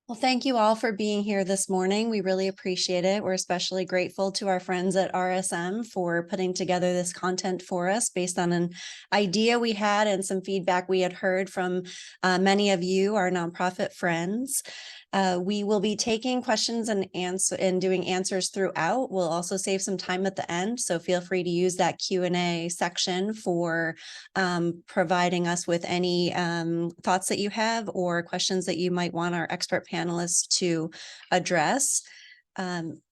Well, thank you all for being here this morning. We really appreciate it. We're especially grateful to our friends at RSM for putting together this content for us based on an idea we had and some feedback we had heard from many of you, our nonprofit friends. We will be taking questions and doing answers throughout. We'll also save some time at the end, so feel free to use that Q&A section for providing us with any thoughts that you have or questions that you might want our expert panelists to address.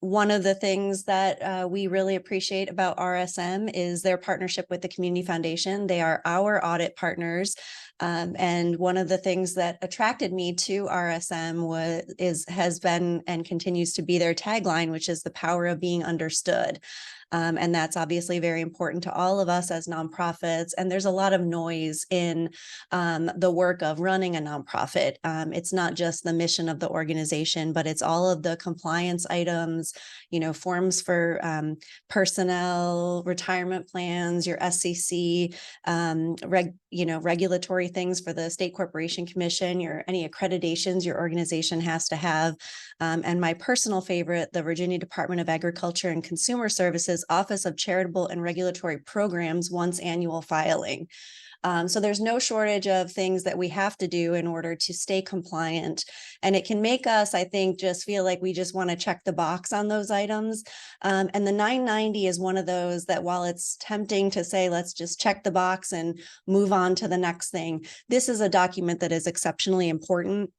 One of the things that we really appreciate about RSM is their partnership with the Community Foundation. They are our audit partners. And one of the things that attracted me to RSM has been and continues to be their tagline, which is the power of being understood. And that's obviously very important to all of us as nonprofits. And there's a lot of noise in the work of running a nonprofit. It's not just the mission of the organization, but it's all of the compliance items, forms for personnel, retirement plans, your SEC, regulatory things for the State Corporation Commission, any accreditations your organization has to have. And my personal favorite, the Virginia Department of Agriculture and Consumer Services Office of Charitable and Regulatory Programs once annual filing. So there's no shortage of things that we have to do in order to stay compliant. And it can make us, I think, just feel like we just want to check the box on those items. And the 990 is one of those that, while it's tempting to say, let's just check the box and move on to the next thing, this is a document that is exceptionally important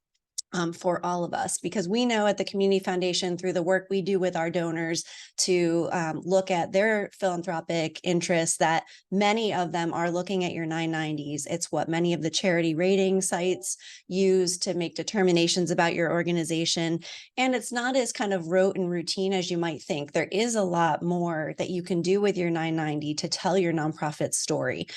for all of us, because we know at the Community Foundation, through the work we do with our donors to look at their philanthropic interests, that many of them are looking at your 990s. It's what many of the charity rating sites use to make determinations about your organization. And it's not as kind of rote and routine as you might think. There is a lot more that you can do with your 990 to tell your nonprofit story.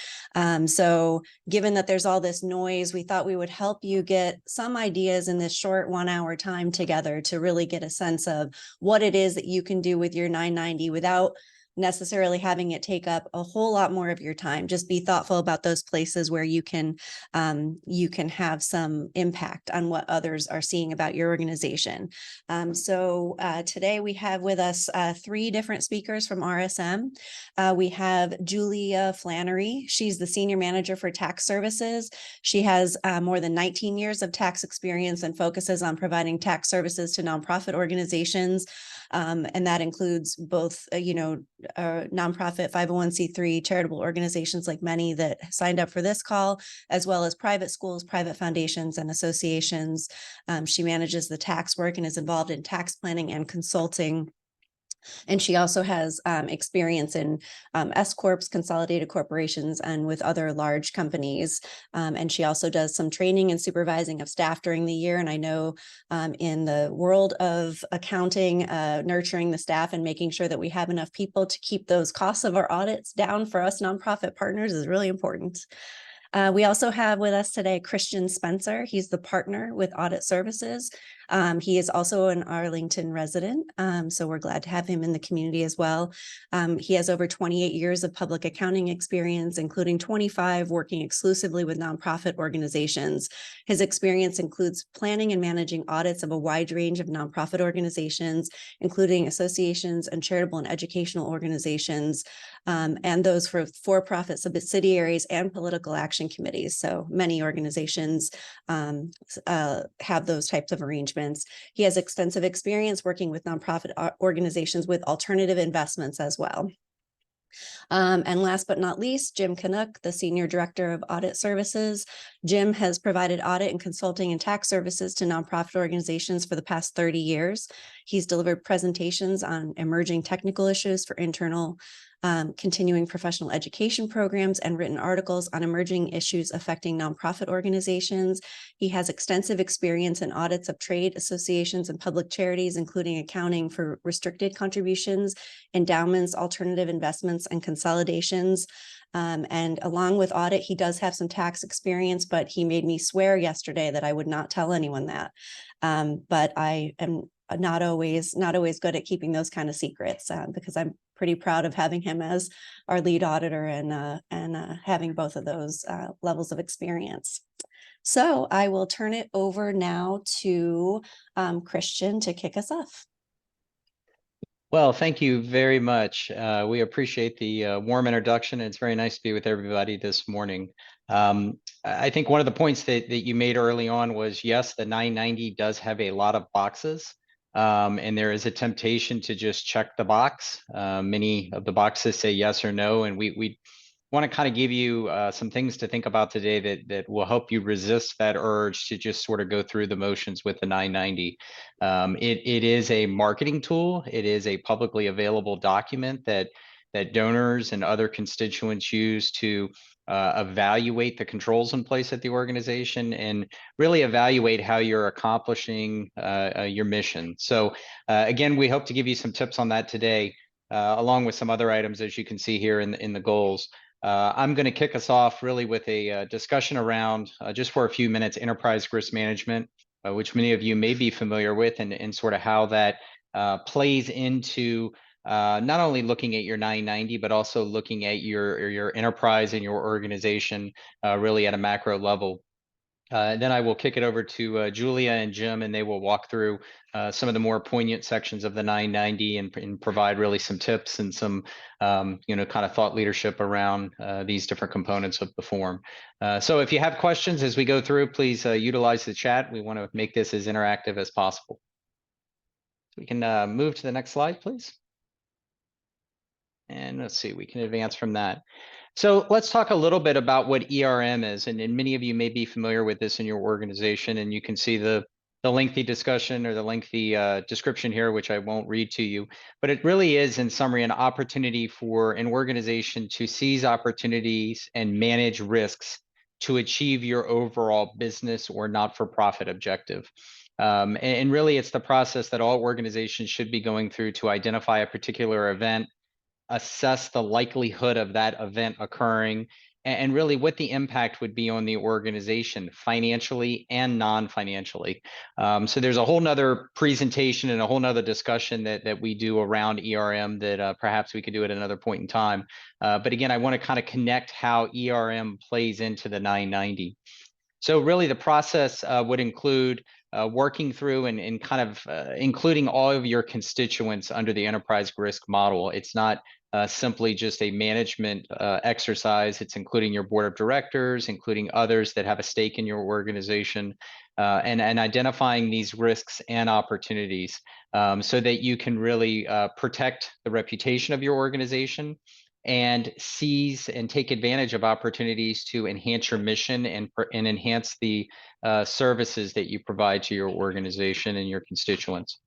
So given that there's all this noise, we thought we would help you get some ideas in this short 1 hour time together to really get a sense of what it is that you can do with your 990 without necessarily having it take up a whole lot more of your time. Just be thoughtful about those places where you can have some impact on what others are seeing about your organization. So today we have with us 3 different speakers from RSM. We have Julia Flannery. She's the Senior Manager for Tax Services. She has more than 19 years of tax experience and focuses on providing tax services to nonprofit organizations. And that includes both, nonprofit 501c3 charitable organizations like many that signed up for this call, as well as private schools, private foundations, and associations. She manages the tax work and is involved in tax planning and consulting. And she also has experience in S Corps, consolidated corporations, and with other large companies. And she also does some training and supervising of staff during the year. And I know in the world of accounting, nurturing the staff and making sure that we have enough people to keep those costs of our audits down for us nonprofit partners is really important. We also have with us today Christian Spencer. He's the partner with Audit Services. He is also an Arlington resident, so we're glad to have him in the community as well. He has over 28 years of public accounting experience, including 25 working exclusively with nonprofit organizations. His experience includes planning and managing audits of a wide range of nonprofit organizations, including associations and charitable and educational organizations, and those for-profit subsidiaries and political action committees. So many organizations have those types of arrangements. He has extensive experience working with nonprofit organizations with alternative investments as well. And last but not least, Jim Canuck, the Senior Director of Audit Services. Jim has provided audit and consulting and tax services to nonprofit organizations for the past 30 years. He's delivered presentations on emerging technical issues for internal continuing professional education programs and written articles on emerging issues affecting nonprofit organizations. He has extensive experience in audits of trade associations and public charities, including accounting for restricted contributions, endowments, alternative investments, and consolidations. And along with audit, he does have some tax experience, but he made me swear yesterday that I would not tell anyone that. But I am not always good at keeping those kind of secrets because I'm pretty proud of having him as our lead auditor and having both of those levels of experience. So I will turn it over now to Christian to kick us off. Well, thank you very much. We appreciate the warm introduction. It's very nice to be with everybody this morning. I think one of the points that you made early on was, yes, the 990 does have a lot of boxes, and there is a temptation to just check the box. Many of the boxes say yes or no, and we want to kind of give you some things to think about today that will help you resist that urge to just sort of go through the motions with the 990. It is a marketing tool. It is a publicly available document that donors and other constituents use to evaluate the controls in place at the organization and really evaluate how you're accomplishing your mission. So again, we hope to give you some tips on that today, along with some other items, as you can see here in the goals. I'm going to kick us off really with a discussion around, just for a few minutes, enterprise risk management, which many of you may be familiar with, and sort of how that plays into not only looking at your 990, but also looking at your enterprise and your organization really at a macro level. Then I will kick it over to Julia and Jim, and they will walk through some of the more poignant sections of the 990 and provide really some tips and some, kind of thought leadership around these different components of the form. So if you have questions as we go through, please utilize the chat. We want to make this as interactive as possible. So we can move to the next slide, please. And let's see, we can advance from that. So let's talk a little bit about what ERM is, and many of you may be familiar with this in your organization, and you can see the lengthy discussion or the lengthy description here, which I won't read to you, but it really is, in summary, an opportunity for an organization to seize opportunities and manage risks to achieve your overall business or not-for-profit objective. And really, it's the process that all organizations should be going through to identify a particular event, assess the likelihood of that event occurring, and really what the impact would be on the organization financially and non-financially. So there's a whole nother presentation and a whole nother discussion that we do around ERM that perhaps we could do at another point in time. But again, I want to kind of connect how ERM plays into the 990. So really the process would include working through and kind of including all of your constituents under the enterprise risk model. It's not simply just a management exercise. It's including your board of directors, including others that have a stake in your organization, and identifying these risks and opportunities so that you can really protect the reputation of your organization and seize and take advantage of opportunities to enhance your mission and enhance the services that you provide to your organization and your constituents.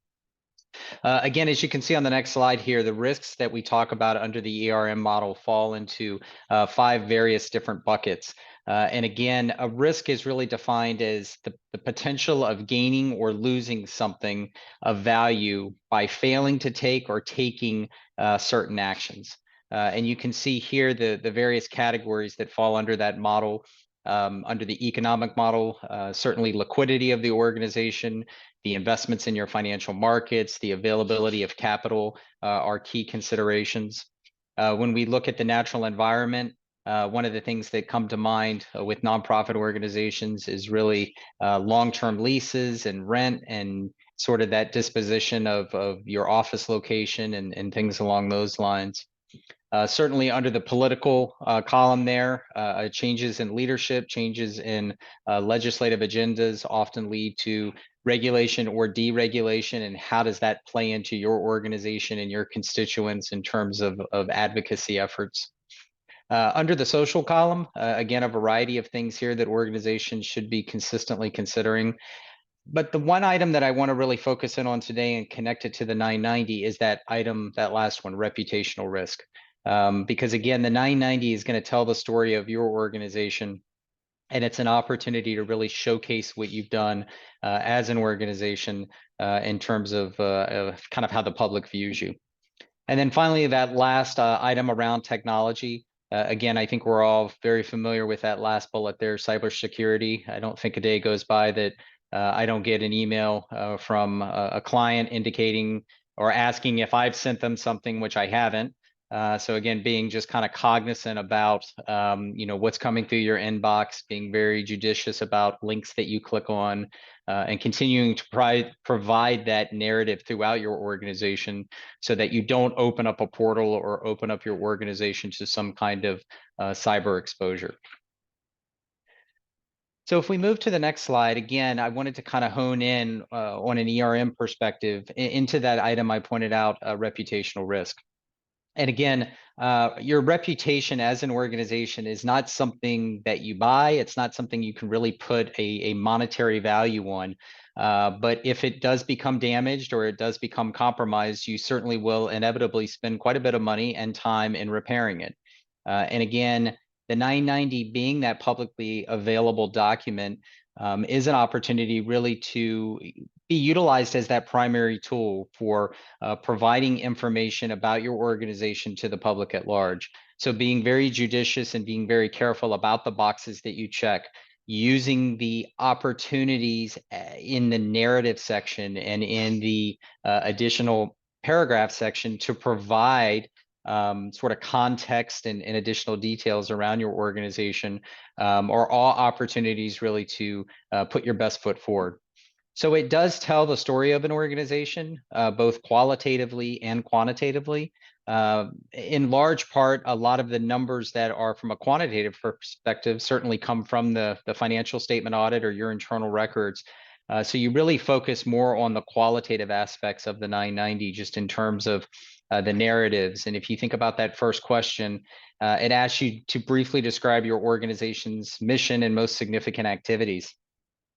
Again, as you can see on the next slide here, the risks that we talk about under the ERM model fall into 5 various different buckets. And again, a risk is really defined as the potential of gaining or losing something of value by failing to take or taking certain actions. And you can see here the various categories that fall under that model. Under the economic model, certainly liquidity of the organization, the investments in your financial markets, the availability of capital are key considerations. When we look at the natural environment, one of the things that come to mind with nonprofit organizations is really long-term leases and rent and sort of that disposition of your office location and things along those lines. Certainly under the political column there, changes in leadership, changes in legislative agendas often lead to regulation or deregulation, and how does that play into your organization and your constituents in terms of advocacy efforts? Under the social column, again, a variety of things here that organizations should be consistently considering. But the one item that I want to really focus in on today and connect it to the 990 is that item, that last one, reputational risk. Because again, the 990 is going to tell the story of your organization, and it's an opportunity to really showcase what you've done as an organization in terms of kind of how the public views you. And then finally, that last item around technology. Again, I think we're all very familiar with that last bullet there, cybersecurity. I don't think a day goes by that I don't get an email from a client indicating or asking if I've sent them something, which I haven't, So again, being just kind of cognizant about, what's coming through your inbox, being very judicious about links that you click on, and continuing to provide that narrative throughout your organization so that you don't open up a portal or open up your organization to some kind of cyber exposure. So if we move to the next slide, again, I wanted to kind of hone in on an ERM perspective into that item I pointed out, reputational risk. And again, your reputation as an organization is not something that you buy. It's not something you can really put a monetary value on. But if it does become damaged or it does become compromised, you certainly will inevitably spend quite a bit of money and time in repairing it. And again, the 990 being that publicly available document is an opportunity really to be utilized as that primary tool for providing information about your organization to the public at large. So being very judicious and being very careful about the boxes that you check, using the opportunities in the narrative section and in the additional paragraph section to provide sort of context and additional details around your organization are all opportunities really to put your best foot forward. So it does tell the story of an organization, both qualitatively and quantitatively. In large part, a lot of the numbers that are from a quantitative perspective certainly come from the financial statement audit or your internal records. So you really focus more on the qualitative aspects of the 990, just in terms of the narratives. And if you think about that first question, it asks you to briefly describe your organization's mission and most significant activities.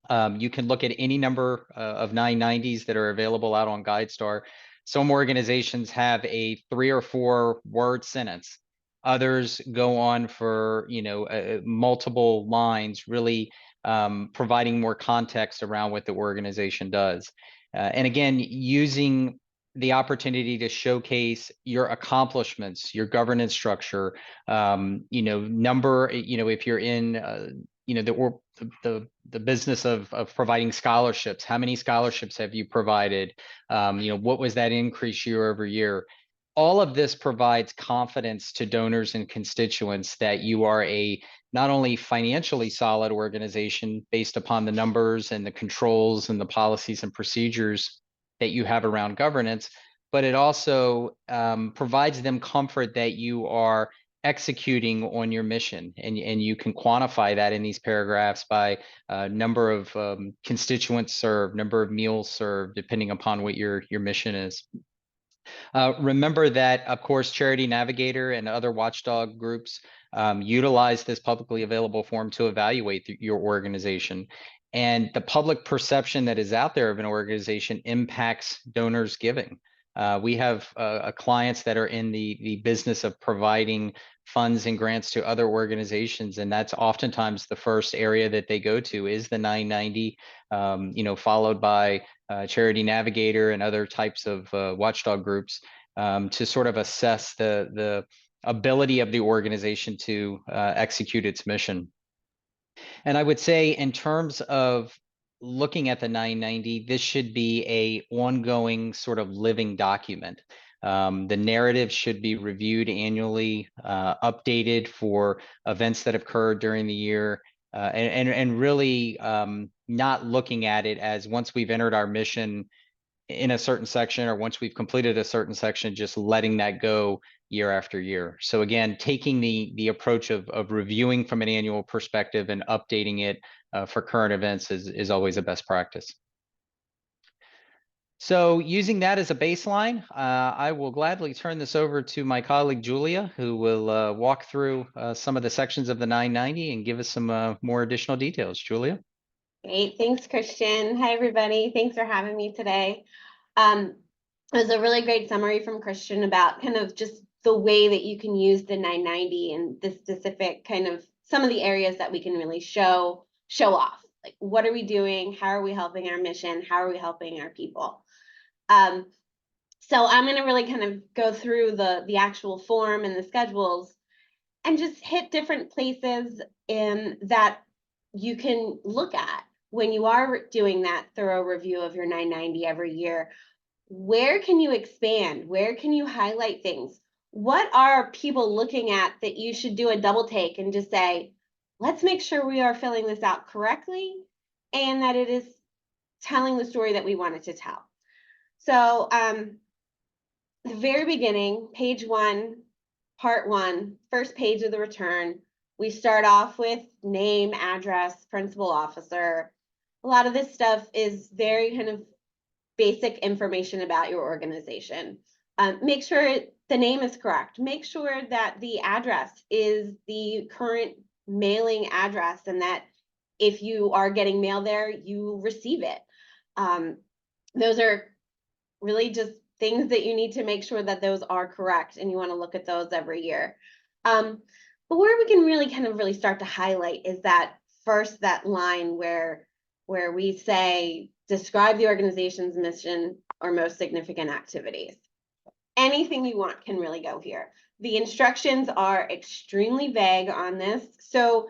You can look at any number of 990s that are available out on GuideStar. Some organizations have a 3 or 4 word sentence. Others go on for multiple lines, really providing more context around what the organization does. And again, using the opportunity to showcase your accomplishments, your governance structure, if you're in the business of providing scholarships, how many scholarships have you provided? What was that increase year over year? All of this provides confidence to donors and constituents that you are a not only financially solid organization based upon the numbers and the controls and the policies and procedures that you have around governance, but it also provides them comfort that you are executing on your mission, and you can quantify that in these paragraphs by number of constituents served, number of meals served, depending upon what your mission is. Remember that, of course, Charity Navigator and other watchdog groups utilize this publicly available form to evaluate your organization. And the public perception that is out there of an organization impacts donors' giving. We have clients that are in the business of providing funds and grants to other organizations, and that's oftentimes the first area that they go to is the 990, followed by Charity Navigator and other types of watchdog groups to sort of assess the ability of the organization to execute its mission. And I would say, in terms of looking at the 990, this should be a ongoing sort of living document. The narrative should be reviewed annually, updated for events that occurred during the year, and really not looking at it as, once we've entered our mission in a certain section, or once we've completed a certain section, just letting that go year after year. So again, taking the approach of reviewing from an annual perspective and updating it for current events is always a best practice. So using that as a baseline, I will gladly turn this over to my colleague Julia, who will walk through some of the sections of the 990 and give us some more additional details. Julia? Great, thanks, Christian. Hi, everybody. Thanks for having me today. It was a really great summary from Christian about kind of just the way that you can use the 990 and the specific kind of some of the areas that we can really show off. Like, what are we doing? How are we helping our mission? How are we helping our people? So I'm going to really kind of go through the actual form and the schedules and just hit different places in that you can look at when you are doing that thorough review of your 990 every year. Where can you expand? Where can you highlight things? what are people looking at that you should do a double take and just say, let's make sure we are filling this out correctly and that it is telling the story that we wanted to tell. So the very beginning, page 1, part 1, first page of the return, we start off with name, address, principal officer. A lot of this stuff is very kind of basic information about your organization. Make sure the name is correct. Make sure that the address is the current mailing address and that if you are getting mail there, you receive it. Those are really just things that you need to make sure that those are correct, and you want to look at those every year. But where we can really start to highlight is that line where we say, describe the organization's mission or most significant activities. Anything you want can really go here. The instructions are extremely vague on this. So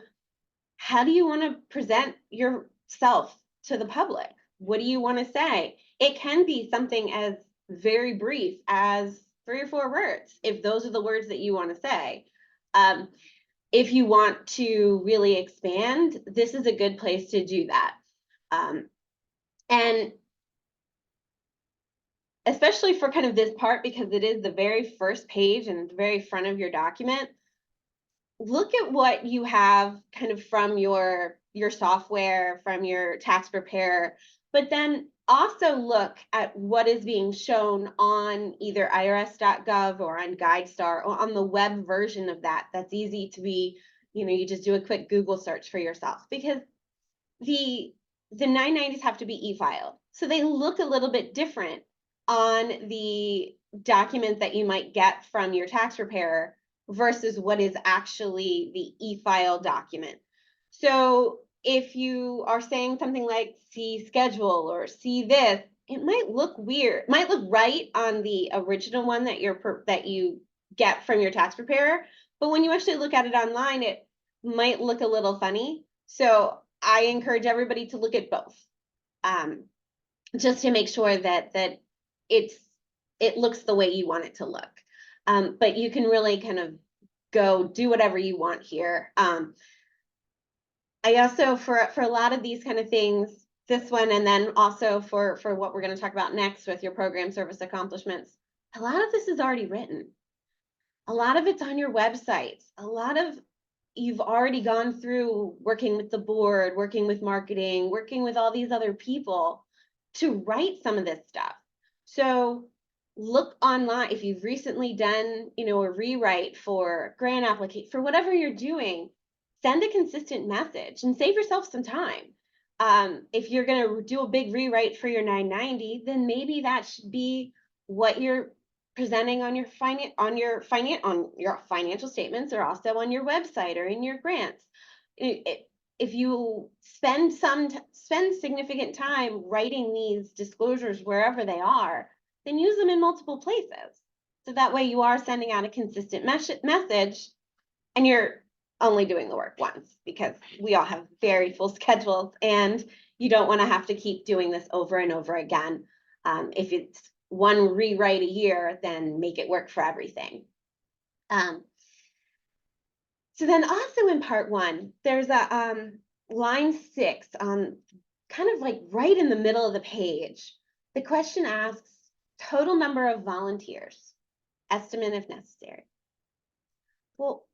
how do you want to present yourself to the public? What do you want to say? It can be something as very brief as 3 or 4 words, if those are the words that you want to say. If you want to really expand, this is a good place to do that. And especially for kind of this part, because it is the very first page and the very front of your document, look at what you have kind of from your software, from your tax preparer, but then also look at what is being shown on either irs.gov or on GuideStar or on the web version of that. That's easy to be, you just do a quick Google search for yourself, because the 990s have to be e-filed. So they look a little bit different on the document that you might get from your tax preparer versus what is actually the e-file document. So if you are saying something like see schedule or see this, it might look weird, might look right on the original one that you get from your tax preparer, but when you actually look at it online, it might look a little funny. So I encourage everybody to look at both, just to make sure that it looks the way you want it to look. But you can really kind of go do whatever you want here. I also, for a lot of these kind of things, this one, and then also for what we're going to talk about next with your program service accomplishments, a lot of this is already written. A lot of it's on your websites. A lot of you've already gone through working with the board, working with marketing, working with all these other people to write some of this stuff. So look online. If you've recently done, a rewrite for grant application, for whatever you're doing, send a consistent message and save yourself some time. If you're going to do a big rewrite for your 990, then maybe that should be what you're presenting on your financial statements, or also on your website or in your grants. If you spend significant time writing these disclosures wherever they are, then use them in multiple places. So that way you are sending out a consistent message, and you're only doing the work once, because we all have very full schedules and you don't want to have to keep doing this over and over again. If it's one rewrite a year, then make it work for everything. So then also in part 1, there's a line 6 on kind of like right in the middle of the page. The question asks total number of volunteers, estimate if necessary. Well,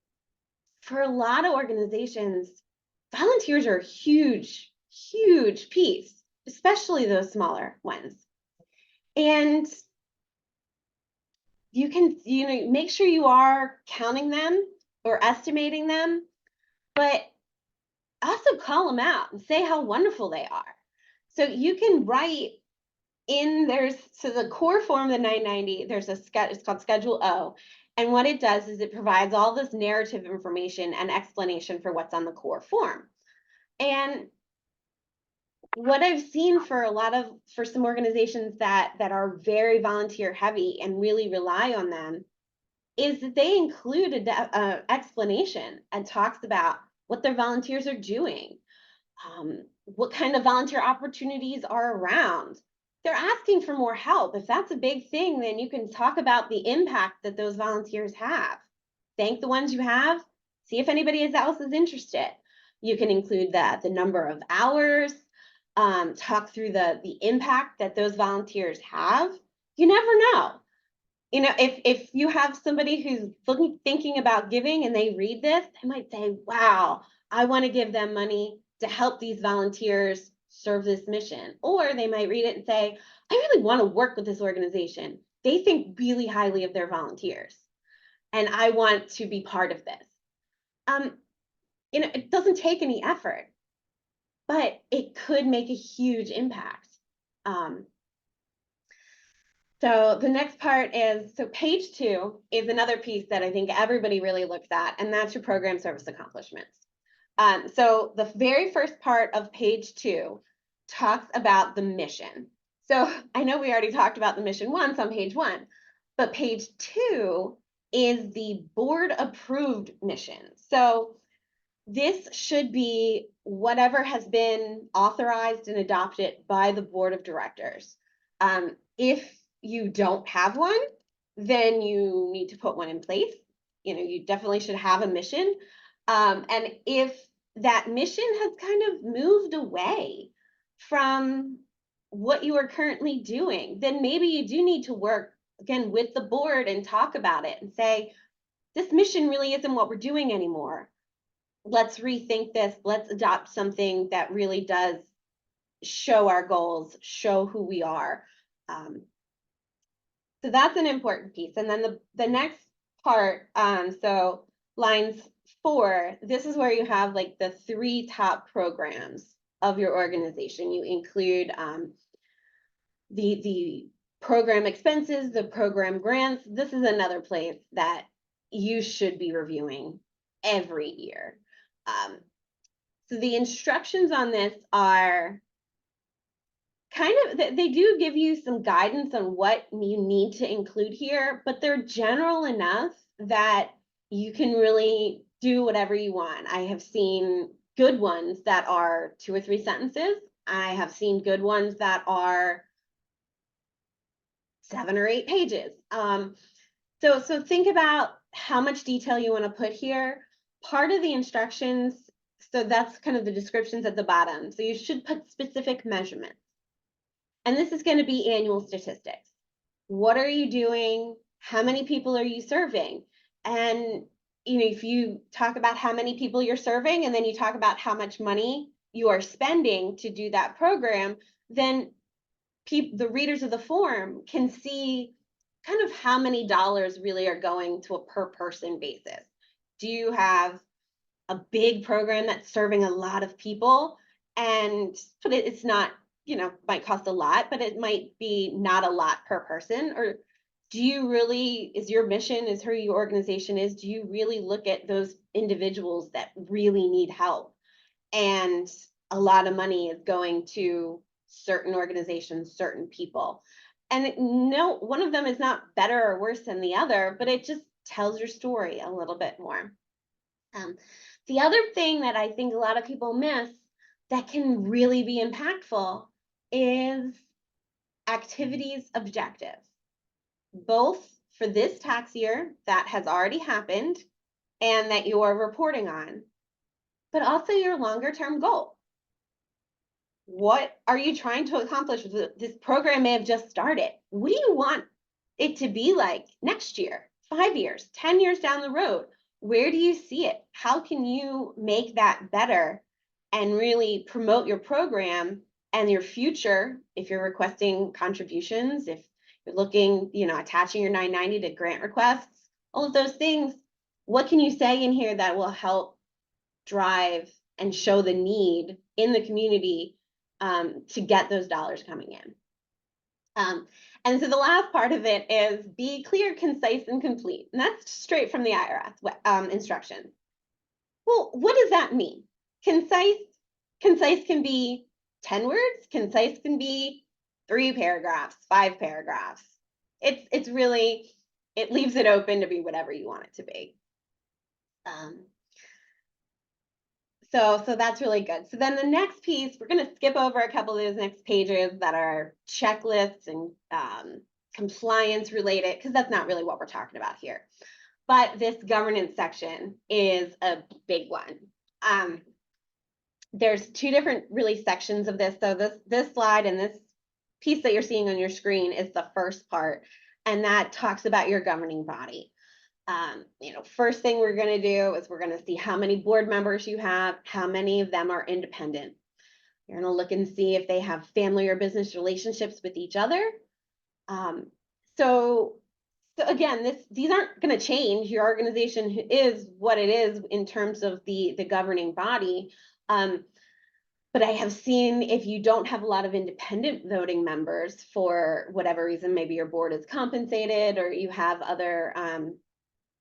for a lot of organizations, volunteers are a huge, huge piece, especially those smaller ones. And you can, make sure you are counting them or estimating them, but also call them out and say how wonderful they are. So you can write in the core form of the 990, it's called Schedule O. And what it does is it provides all this narrative information and explanation for what's on the core form. And what I've seen for some organizations that are very volunteer heavy and really rely on them is that they include an explanation and talks about what their volunteers are doing, what kind of volunteer opportunities are around, they're asking for more help. If that's a big thing, then you can talk about the impact that those volunteers have. Thank the ones you have, see if anybody else is interested. You can include the number of hours, talk through the impact that those volunteers have. You never know. You know, if you have somebody who's thinking about giving and they read this, they might say, wow, I want to give them money to help these volunteers serve this mission. Or they might read it and say, I really want to work with this organization. They think really highly of their volunteers, and I want to be part of this. You know, it doesn't take any effort, but it could make a huge impact. So the next part is, so page 2 is another piece that I think everybody really looks at, and that's your program service accomplishments. So the very first part of page 2 talks about the mission. So I know we already talked about the mission once on page 1, but page 2 is the board approved mission. So this should be whatever has been authorized and adopted by the board of directors. If you don't have one, then you need to put one in place. You know, you definitely should have a mission. And if that mission has kind of moved away from what you are currently doing, then maybe you do need to work again with the board and talk about it and say, this mission really isn't what we're doing anymore. Let's rethink this. Let's adopt something that really does show our goals, show who we are. So that's an important piece. And then the next part, so lines 4, this is where you have like the 3 top programs of your organization. You include the program expenses, the program grants. This is another place that you should be reviewing every year. So the instructions on this are kind of, they do give you some guidance on what you need to include here, but they're general enough that you can really do whatever you want. I have seen good ones that are 2 or 3 sentences. I have seen good ones that are 7 or 8 pages. So think about how much detail you want to put here. Part of the instructions, so that's kind of the descriptions at the bottom. So you should put specific measurements. And this is going to be annual statistics. What are you doing? How many people are you serving? And you know, if you talk about how many people you're serving, and then you talk about how much money you are spending to do that program, then the readers of the form can see kind of how many dollars really are going to a per person basis. Do you have a big program that's serving a lot of people, but it's not, you know, might cost a lot, but it might be not a lot per person? Or do you really, is your mission, is who your organization is, do you really look at those individuals that really need help? And a lot of money is going to certain organizations, certain people. And no, one of them is not better or worse than the other, but it just tells your story a little bit more. The other thing that I think a lot of people miss that can really be impactful is activities objectives, both for this tax year that has already happened and that you're reporting on, but also your longer term goal. What are you trying to accomplish? This program may have just started. What do you want it to be like next year, 5 years, 10 years down the road? Where do you see it? How can you make that better and really promote your program and your future? If you're requesting contributions, if you're looking, you know, attaching your 990 to grant requests, all of those things, what can you say in here that will help drive and show the need in the community to get those dollars coming in? And so the last part of it is be clear, concise, and complete. And that's straight from the IRS instructions. Well, what does that mean? Concise can be 10 words. Concise can be 3 paragraphs, 5 paragraphs. It's really, it leaves it open to be whatever you want it to be. So that's really good. So then the next piece, we're going to skip over a couple of those next pages that are checklists and compliance related, because that's not really what we're talking about here. But this governance section is a big one. There's two different really sections of this. So this slide and this piece that you're seeing on your screen is the first part, and that talks about your governing body. First thing we're going to do is we're going to see how many board members you have, how many of them are independent. You're going to look and see if they have family or business relationships with each other. So again, these aren't going to change. Your organization is what it is in terms of the governing body. But I have seen if you don't have a lot of independent voting members for whatever reason, maybe your board is compensated or you have other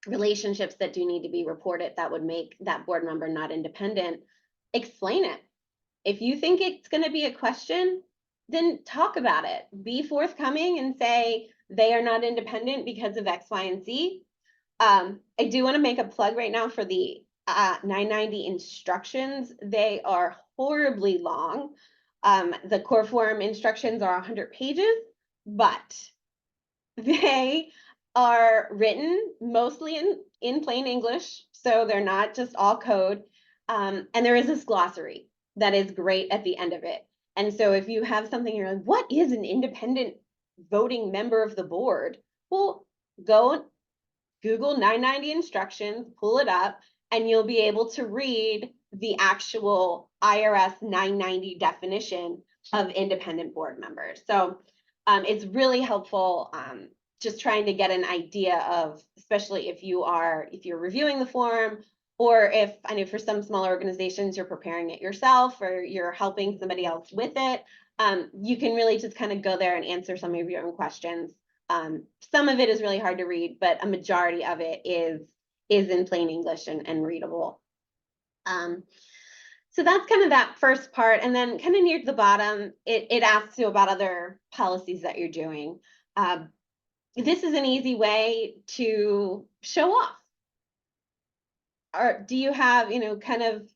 relationships that do need to be reported that would make that board member not independent, explain it. If you think it's going to be a question, then talk about it. Be forthcoming and say they are not independent because of X, Y, and Z. I do want to make a plug right now for the 990 instructions. They are horribly long. The core form instructions are 100 pages, but they are written mostly in plain English, so they're not just all code. And there is this glossary that is great at the end of it. And so if you have something you're like, what is an independent voting member of the board? Well, go Google 990 instructions, pull it up, and you'll be able to read the actual IRS 990 definition of independent board members. So it's really helpful. Just trying to get an idea of, especially if you're reviewing the form, or if I know for some smaller organizations you're preparing it yourself or you're helping somebody else with it, you can really just kind of go there and answer some of your own questions. Some of it is really hard to read, but a majority of it is in plain English and readable. So that's kind of that first part, and then kind of near the bottom, it asks you about other policies that you're doing. This is an easy way to show off. Or do you have, kind of,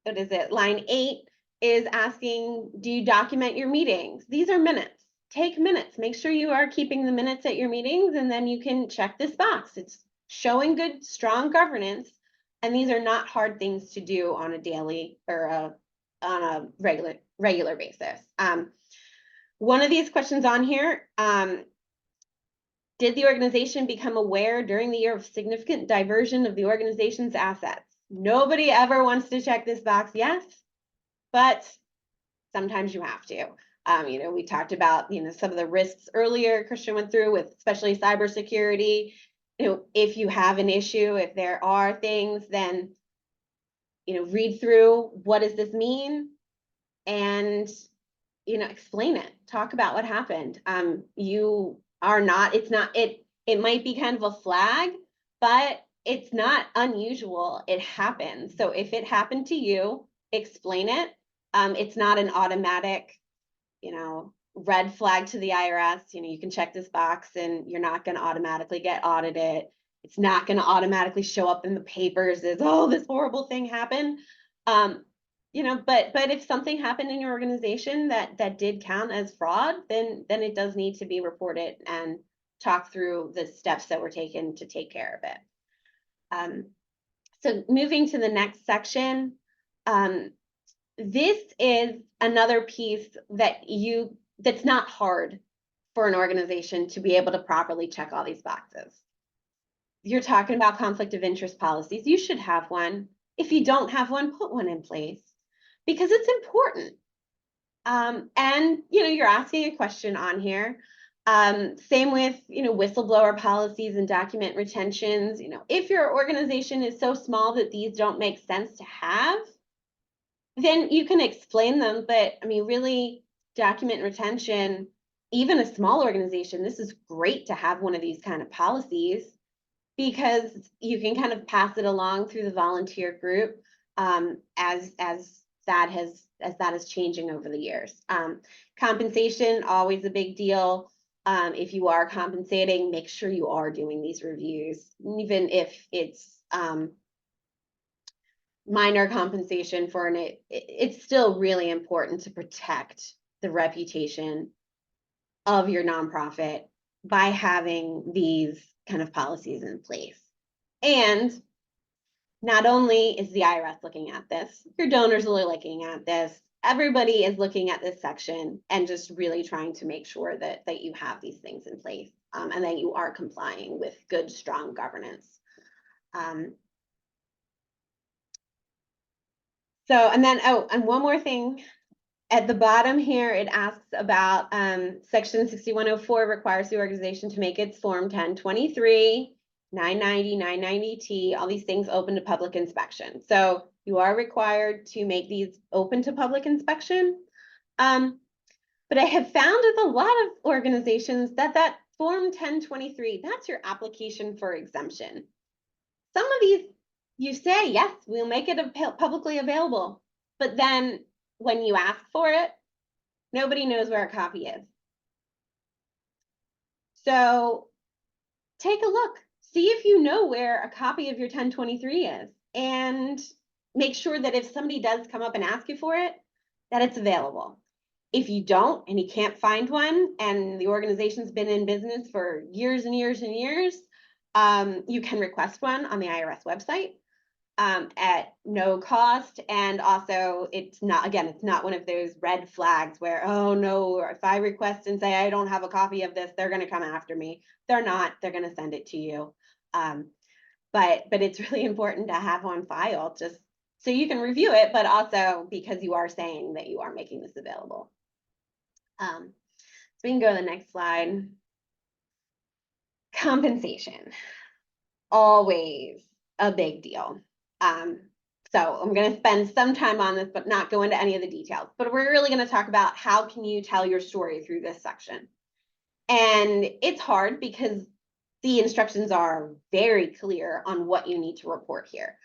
what is it? Line 8 is asking, do you document your meetings? These are minutes. Take minutes. Make sure you are keeping the minutes at your meetings, and then you can check this box. It's showing good, strong governance, and these are not hard things to do on a daily or on a regular basis. One of these questions on here, did the organization become aware during the year of significant diversion of the organization's assets? Nobody ever wants to check this box, yes, but sometimes you have to. We talked about, some of the risks earlier Christian went through with especially cybersecurity. If you have an issue, if there are things, then, read through, what does this mean? And, explain it, talk about what happened. It might be kind of a flag, but it's not unusual. It happens. So if it happened to you, explain it. It's not an automatic, red flag to the IRS. You can check this box and you're not going to automatically get audited. It's not going to automatically show up in the papers as, oh, this horrible thing happened. But if something happened in your organization that did count as fraud, then it does need to be reported and talk through the steps that were taken to take care of it. So moving to the next section, this is another piece that's not hard for an organization to be able to properly check all these boxes. You're talking about conflict of interest policies. You should have one. If you don't have one, put one in place because it's important. And you're asking a question on here. Same with whistleblower policies and document retentions. If your organization is so small that these don't make sense to have, then you can explain them. But really, document retention, even a small organization, this is great to have one of these kind of policies because you can kind of pass it along through the volunteer group as that is changing over the years. Compensation, always a big deal. If you are compensating, make sure you are doing these reviews, even if it's minor compensation for it's still really important to protect the reputation of your nonprofit by having these kind of policies in place. And not only is the IRS looking at this, your donors are looking at this, everybody is looking at this section and just really trying to make sure that you have these things in place, and that you are complying with good, strong governance. And then, and one more thing. At the bottom here, it asks about section 6104 requires the organization to make its form 1023, 990, 990T, all these things open to public inspection. So you are required to make these open to public inspection. But I have found with a lot of organizations that form 1023, that's your application for exemption. Some of these, you say, yes, we'll make it publicly available, but then when you ask for it, nobody knows where a copy is. So take a look, see if you know where a copy of your 1023 is, and make sure that if somebody does come up and ask you for it, that it's available. If you don't, and you can't find one, and the organization's been in business for years and years and years, you can request one on the IRS website. At no cost, and also it's not one of those red flags where, oh no, if I request and say I don't have a copy of this, they're going to come after me. They're not. They're going to send it to you. But it's really important to have on file, just so you can review it, but also because you are saying that you are making this available. So we can go to the next slide. Compensation, always a big deal. So I'm going to spend some time on this, but not go into any of the details. But we're really going to talk about how can you tell your story through this section. And it's hard because the instructions are very clear on what you need to report here.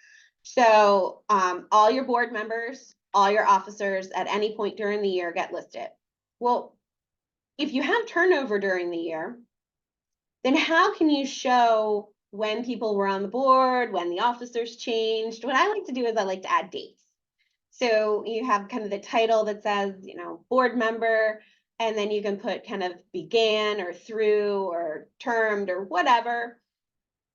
So all your board members, all your officers at any point during the year get listed. Well, if you have turnover during the year, then how can you show when people were on the board, when the officers changed? What I like to do is I like to add dates. So you have kind of the title that says, board member, and then you can put kind of began or through or termed or whatever,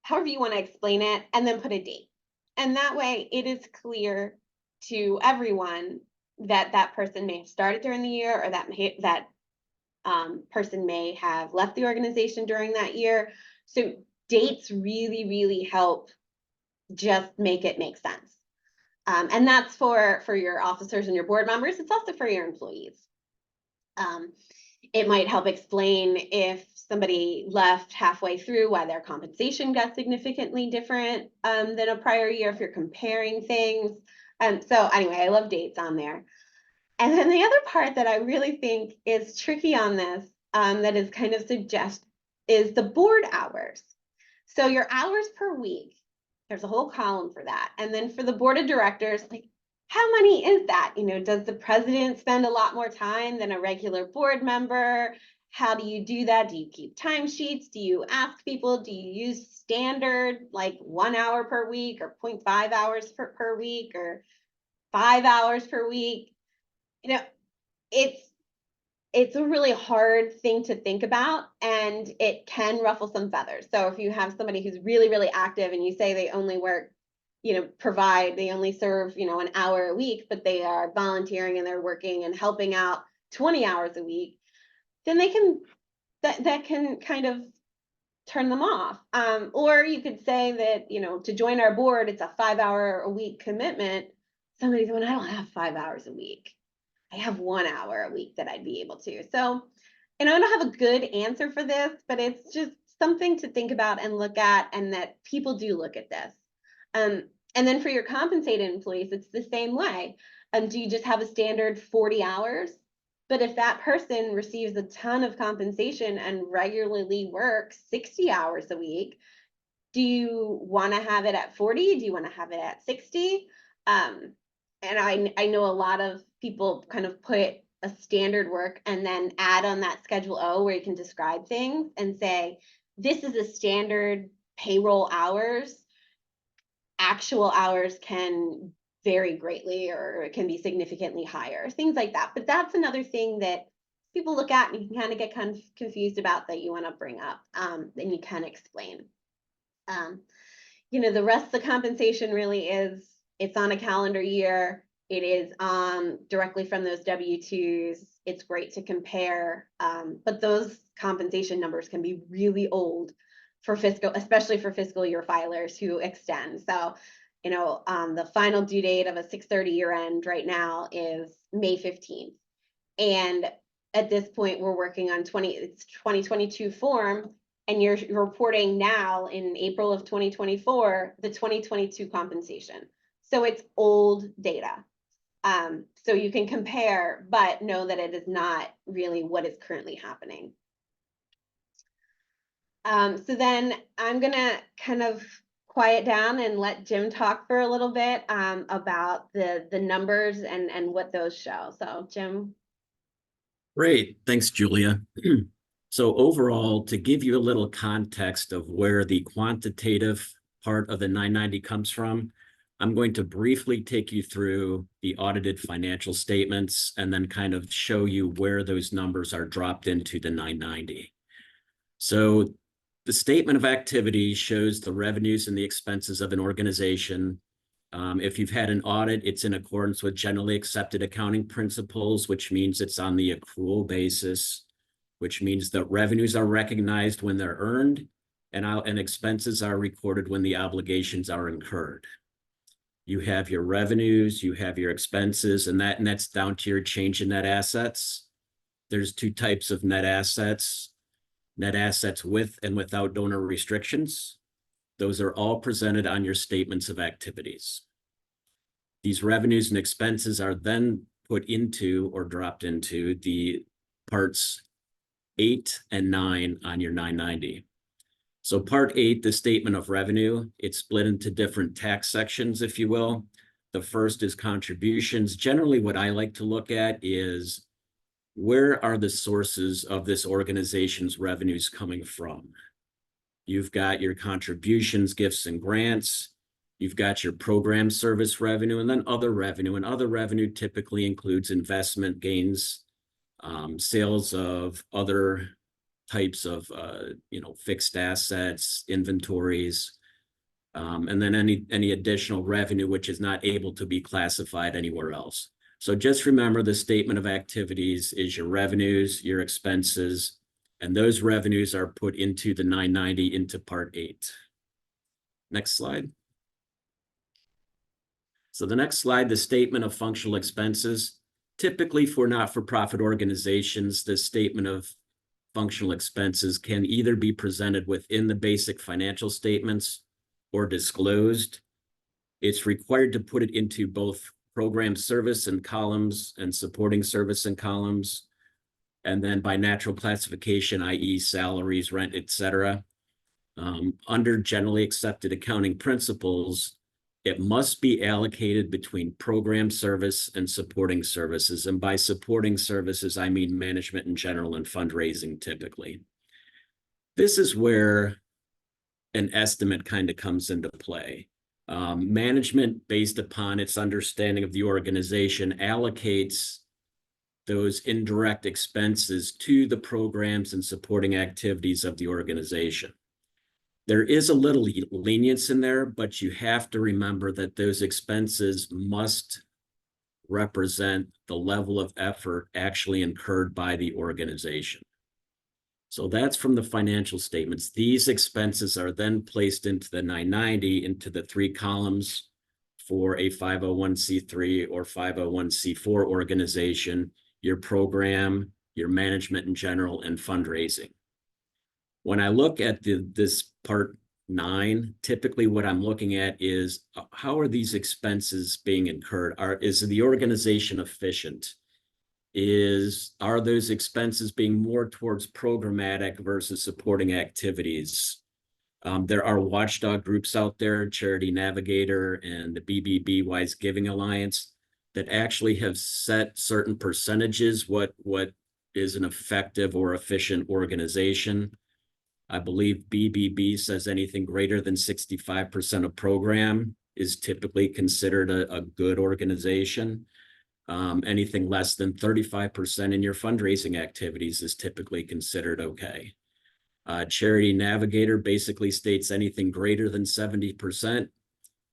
however you want to explain it, and then put a date. And that way it is clear to everyone that that person may have started during the year, or that person may have left the organization during that year. So dates really, really help just make it make sense. And that's for your officers and your board members. It's also for your employees. It might help explain if somebody left halfway through, why their compensation got significantly different than a prior year, if you're comparing things. So anyway, I love dates on there. And then the other part that I really think is tricky on this, that is kind of is the board hours. So your hours per week, there's a whole column for that. And then for the board of directors, like, how many is that? Does the president spend a lot more time than a regular board member? How do you do that? Do you keep timesheets? Do you ask people? Do you use standard, like 1 hour per week, or 0.5 hours per week, or 5 hours per week? It's a really hard thing to think about, and it can ruffle some feathers. So if you have somebody who's really, really active and you say they only work, they only serve, an hour a week, but they are volunteering and they're working and helping out 20 hours a week, then that can kind of turn them off. Or you could say that, to join our board, it's a 5 hour a week commitment. Somebody's going, I don't have 5 hours a week. I have 1 hour a week that I'd be able to. So, I don't have a good answer for this, but it's just something to think about and look at, and that people do look at this. And then for your compensated employees, it's the same way. Do you just have a standard 40 hours? But if that person receives a ton of compensation and regularly works 60 hours a week, do you want to have it at 40? Do you want to have it at 60? And I know a lot of people kind of put a standard work and then add on that Schedule O where you can describe things and say, this is a standard payroll hours. Actual hours can vary greatly, or it can be significantly higher, things like that. But that's another thing that people look at and you can kind of get confused about, that you want to bring up, and you can explain. The rest of the compensation really is, it's on a calendar year. It is directly from those W-2s. It's great to compare, but those compensation numbers can be really old for especially for fiscal year filers who extend. So, the final due date of a 6/30 year end right now is May 15th. And at this point, we're working on 2022 form, and you're reporting now in April of 2024, the 2022 compensation. So it's old data. So you can compare, but know that it is not really what is currently happening. So then I'm gonna kind of quiet down and let Jim talk for a little bit about the numbers and what those show. So Jim. Great, thanks, Julia. So overall, to give you a little context of where the quantitative part of the 990 comes from, I'm going to briefly take you through the audited financial statements and then kind of show you where those numbers are dropped into the 990. So the statement of activity shows the revenues and the expenses of an organization. If you've had an audit, it's in accordance with generally accepted accounting principles, which means it's on the accrual basis, which means that revenues are recognized when they're earned and expenses are recorded when the obligations are incurred. You have your revenues, you have your expenses, and that's down to your change in net assets. There's two types of net assets with and without donor restrictions. Those are all presented on your statements of activities. These revenues and expenses are then put into or dropped into the parts 8 and 9 on your 990. So part 8, the statement of revenue, it's split into different tax sections, if you will. The first is contributions. Generally, what I like to look at is, where are the sources of this organization's revenues coming from? You've got your contributions, gifts, and grants. You've got your program service revenue, and then other revenue. And other revenue typically includes investment gains, sales of other types of fixed assets, inventories, and then any additional revenue which is not able to be classified anywhere else. So just remember, the statement of activities is your revenues, your expenses, and those revenues are put into the 990 into part 8. Next slide. So the next slide, the statement of functional expenses. Typically for not-for-profit organizations, the statement of functional expenses can either be presented within the basic financial statements or disclosed. It's required to put it into both program service and columns and supporting service and columns, and then by natural classification, i.e. salaries, rent, etc. Under generally accepted accounting principles, it must be allocated between program service and supporting services. And by supporting services, I mean management in general and fundraising typically. This is where an estimate kind of comes into play. Management, based upon its understanding of the organization, allocates those indirect expenses to the programs and supporting activities of the organization. There is a little lenience in there, but you have to remember that those expenses must represent the level of effort actually incurred by the organization. So that's from the financial statements. These expenses are then placed into the 990 into the 3 columns for a 501c3 or 501c4 organization, your program, your management in general, and fundraising. When I look at this part 9, typically what I'm looking at is, how are these expenses being incurred? Is the organization efficient? Are those expenses being more towards programmatic versus supporting activities? There are watchdog groups out there, Charity Navigator and the BBB Wise Giving Alliance, that actually have set certain percentages what is an effective or efficient organization. I believe BBB says anything greater than 65% of program is typically considered a good organization. Anything less than 35% in your fundraising activities is typically considered okay. Charity Navigator basically states anything greater than 70%,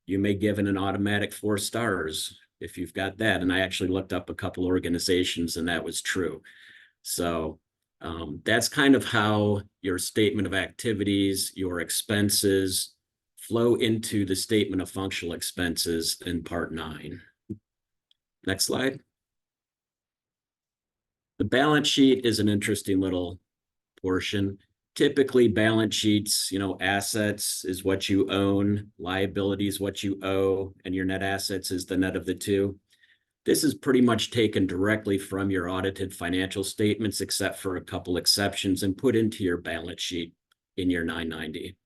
you may give it an automatic 4 stars if you've got that. And I actually looked up a couple organizations and that was true. So that's kind of how your statement of activities, your expenses flow into the statement of functional expenses in Part 9. Next slide. The balance sheet is an interesting little portion. Typically, balance sheets, assets is what you own, liabilities what you owe, and your net assets is the net of the two. This is pretty much taken directly from your audited financial statements, except for a couple exceptions, and put into your balance sheet in your 990.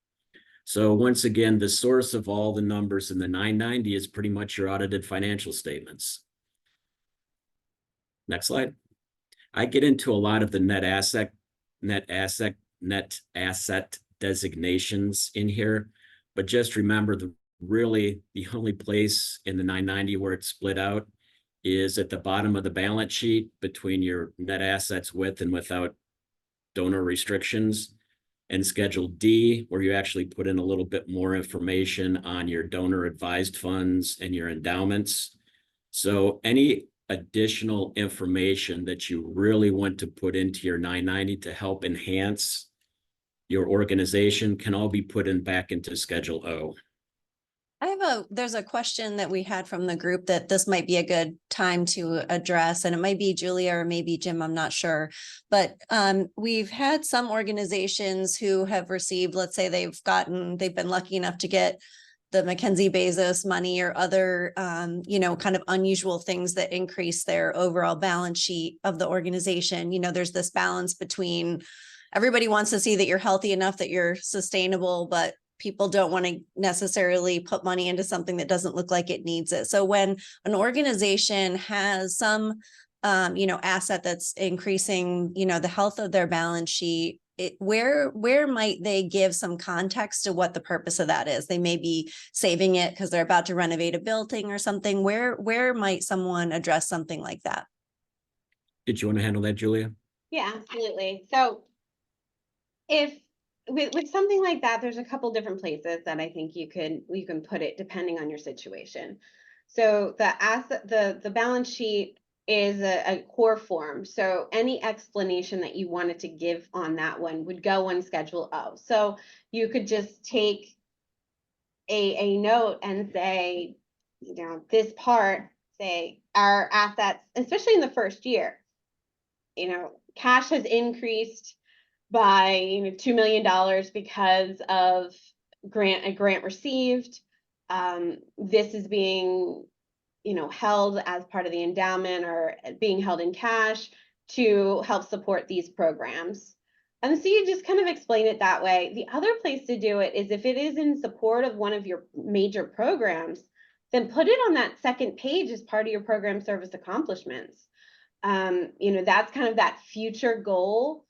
So once again, the source of all the numbers in the 990 is pretty much your audited financial statements. Next slide. I get into a lot of the net asset designations in here, but just remember the only place in the 990 where it's split out is at the bottom of the balance sheet between your net assets with and without donor restrictions, and Schedule D, where you actually put in a little bit more information on your donor advised funds and your endowments. So any additional information that you really want to put into your 990 to help enhance your organization can all be put in back into Schedule O. There's a question that we had from the group that this might be a good time to address, and it might be Julia or maybe Jim, I'm not sure. But we've had some organizations who have received, let's say they've been lucky enough to get the Mackenzie Bezos money or other, kind of unusual things that increase their overall balance sheet of the organization. There's this balance between everybody wants to see that you're healthy enough that you're sustainable, but people don't want to necessarily put money into something that doesn't look like it needs it. So when an organization has some, asset that's increasing, the health of their balance sheet, where might they give some context to what the purpose of that is? They may be saving it because they're about to renovate a building or something. Where might someone address something like that? Did you want to handle that, Julia? Yeah, absolutely. So if with something like that, there's a couple different places that I think you can put it depending on your situation. So the balance sheet is a core form. So any explanation that you wanted to give on that one would go on Schedule O. So you could just take a note and say, this part, say our assets, especially in the first year, cash has increased by $2 million because of a grant received. This is being held as part of the endowment or being held in cash to help support these programs. And so you just kind of explain it that way. The other place to do it is if it is in support of one of your major programs, then put it on that second page as part of your program service accomplishments. That's kind of that future goal,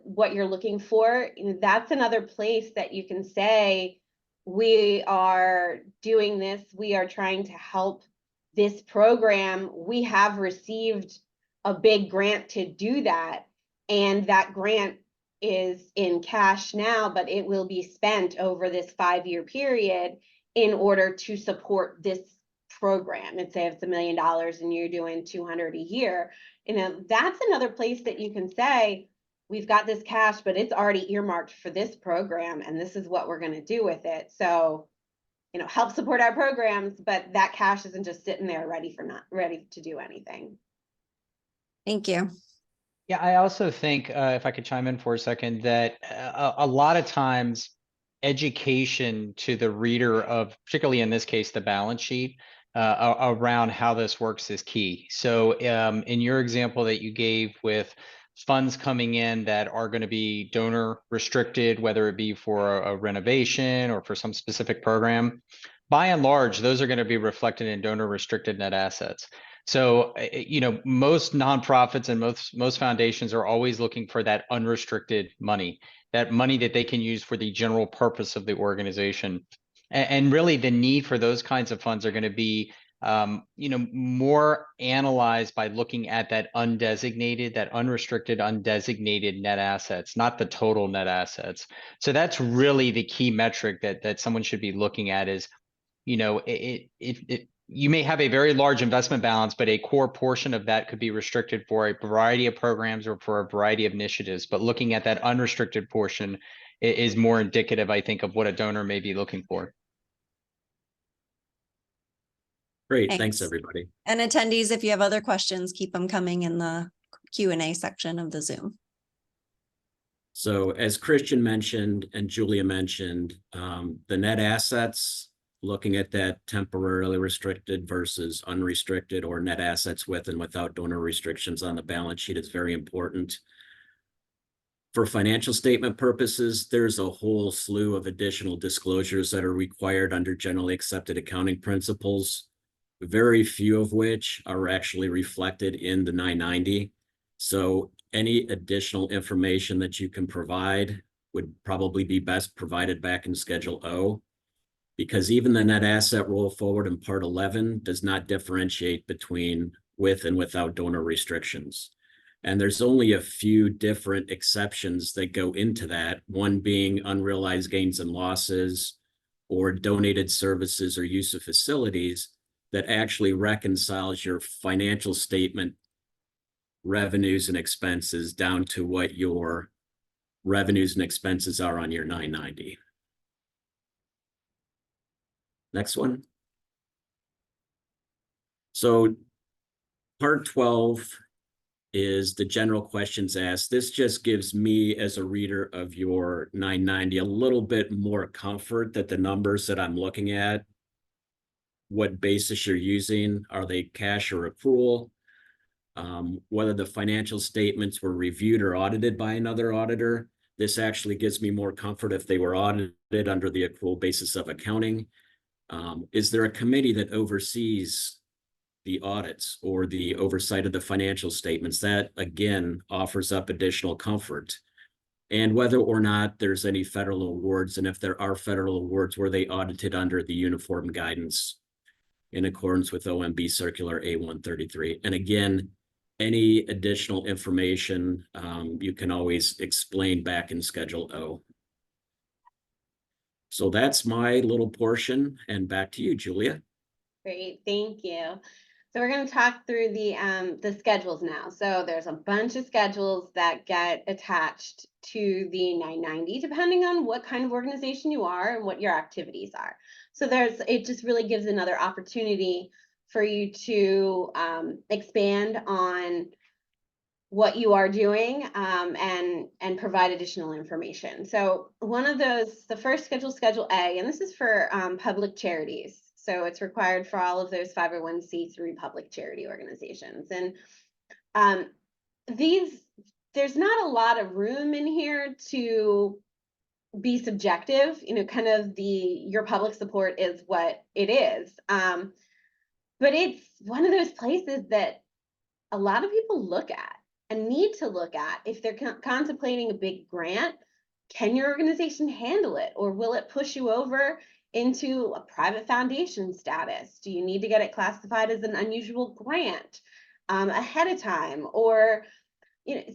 what you're looking for. That's another place that you can say, we are doing this, we are trying to help this program. We have received a big grant to do that, and that grant is in cash now, but it will be spent over this 5-year period in order to support this program. And say it's $1 million and you're doing 200 a year, that's another place that you can say, we've got this cash, but it's already earmarked for this program, and this is what we're going to do with it. So, help support our programs, but that cash isn't just sitting there ready to do anything. Thank you. Yeah, I also think, if I could chime in for a second, that a lot of times education to the reader of, particularly in this case, the balance sheet, around how this works is key. So in your example that you gave with funds coming in that are going to be donor restricted, whether it be for a renovation or for some specific program, by and large, those are going to be reflected in donor restricted net assets. So, most nonprofits and most foundations are always looking for that unrestricted money, that money that they can use for the general purpose of the organization. And really the need for those kinds of funds are going to be, more analyzed by looking at that undesignated, that unrestricted, undesignated net assets, not the total net assets. So that's really the key metric that someone should be looking at is, you may have a very large investment balance, but a core portion of that could be restricted for a variety of programs or for a variety of initiatives. But looking at that unrestricted portion is more indicative, I think, of what a donor may be looking for. Great, thanks everybody. And attendees, if you have other questions, keep them coming in the Q&A section of the Zoom. So as Christian mentioned and Julia mentioned, the net assets, looking at that temporarily restricted versus unrestricted or net assets with and without donor restrictions on the balance sheet is very important. For financial statement purposes, there's a whole slew of additional disclosures that are required under generally accepted accounting principles, very few of which are actually reflected in the 990. So any additional information that you can provide would probably be best provided back in Schedule O, because even the net asset roll forward in Part 11 does not differentiate between with and without donor restrictions. And there's only a few different exceptions that go into that, one being unrealized gains and losses or donated services or use of facilities that actually reconciles your financial statement revenues and expenses down to what your revenues and expenses are on your 990. Next one. So Part 12 is the general questions asked. This just gives me as a reader of your 990 a little bit more comfort that the numbers that I'm looking at, what basis you're using, are they cash or accrual, whether the financial statements were reviewed or audited by another auditor. This actually gives me more comfort if they were audited under the accrual basis of accounting. Is there a committee that oversees the audits or the oversight of the financial statements? That, again, offers up additional comfort. And whether or not there's any federal awards, and if there are federal awards, were they audited under the uniform guidance in accordance with OMB Circular A133? And again, any additional information you can always explain back in Schedule O. So that's my little portion, and back to you, Julia. Great, thank you. So we're going to talk through the schedules now. So there's a bunch of schedules that get attached to the 990, depending on what kind of organization you are and what your activities are. So it just really gives another opportunity for you to expand on what you are doing and provide additional information. So one of those, the first schedule, Schedule A, and this is for public charities. So it's required for all of those 501c3 public charity organizations. And there's not a lot of room in here to be subjective, kind of your public support is what it is. But it's one of those places that a lot of people look at and need to look at if they're contemplating a big grant. Can your organization handle it, or will it push you over into a private foundation status? Do you need to get it classified as an unusual grant ahead of time? Or,